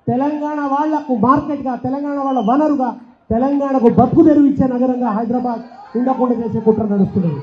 తెలంగాణ వాళ్లకు మార్కెట్గా, తెలంగాణ వాళ్ళ వనరుగా, తెలంగాణకు బతుకు తెరువిచ్చే నగరంగా హైదరాబాద్ ఉండకుండా చేసే కుట్ర నడుస్తున్నది.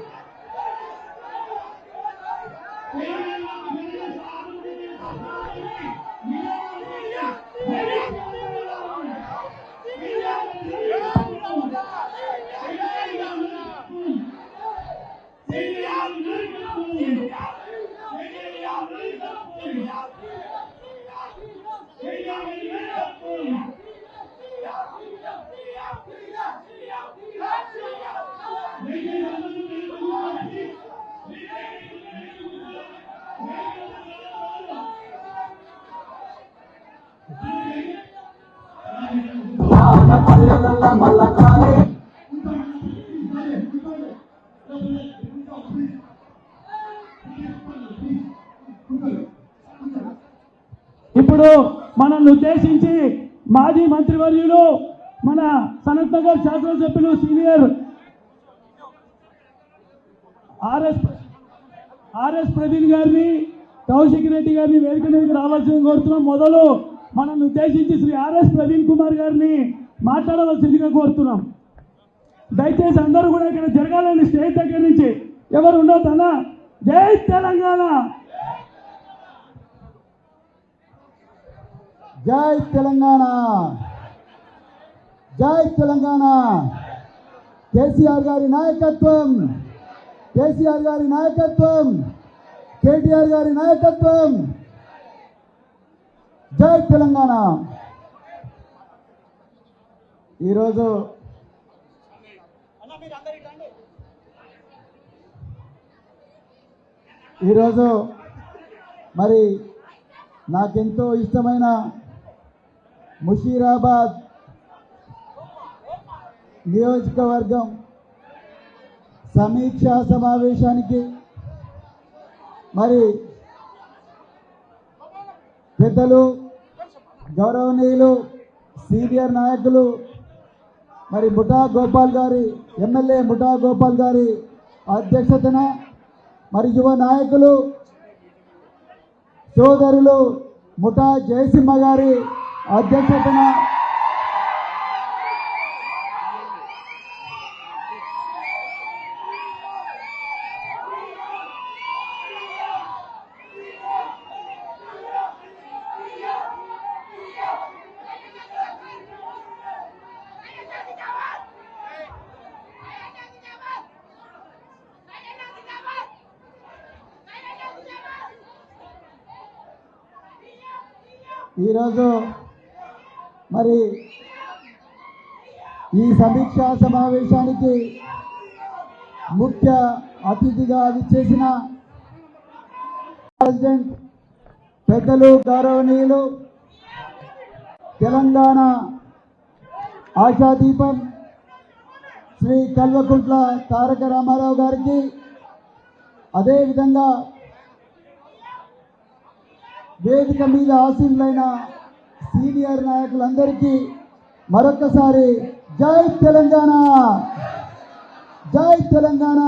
ఇప్పుడు మనల్ని ఉద్దేశించి మాజీ మంత్రివర్యులు మన సనత్ నగర్ శాసనసభ్యులు సీనియర్ ఆర్ఎస్ ప్రవీణ్ గారిని, కౌశిక్ రెడ్డి గారిని వేదిక మీదకి రావాల్సింది కోరుతున్నాం. మొదలు మనల్ని ఉద్దేశించి శ్రీ ఆర్ఎస్ ప్రవీణ్ కుమార్ గారిని మాట్లాడవలసిందిగా కోరుతున్నాం. దయచేసి అందరూ కూడా ఇక్కడ జరగాలని స్టేజ్ దగ్గర నుంచి ఎవరు ఉండొద్దన్నా. జై తెలంగాణ, జై తెలంగాణ, జై తెలంగాణ. కేసీఆర్ గారి నాయకత్వం, కేసీఆర్ గారి నాయకత్వం, కేటీఆర్ గారి నాయకత్వం. జై తెలంగాణ. ఈరోజు మరి నాకెంతో ఇష్టమైన ముషీరాబాద్ నియోజకవర్గం సమీక్షా సమావేశానికి మరి పెద్దలు, గౌరవనీయులు, సీనియర్ నాయకులు మరి ముఠా గోపాల్ గారి, ఎమ్మెల్యే ముఠా గోపాల్ గారి అధ్యక్షతన మరి యువ నాయకులు సోదరులు ముఠా జయసింహ గారి అధ్యక్షతన ఈరోజు మరి ఈ సమీక్షా సమావేశానికి ముఖ్య అతిథిగా విచ్చేసిన ప్రెసిడెంట్ పెద్దలు, గౌరవనీయులు, తెలంగాణ ఆశాదీపం శ్రీ కల్వకుంట్ల తారక రామారావు గారికి, అదేవిధంగా వేదిక మీద ఆసీనులైన సీనియర్ నాయకులందరికీ మరొకసారి జై తెలంగాణ, జై తెలంగాణ.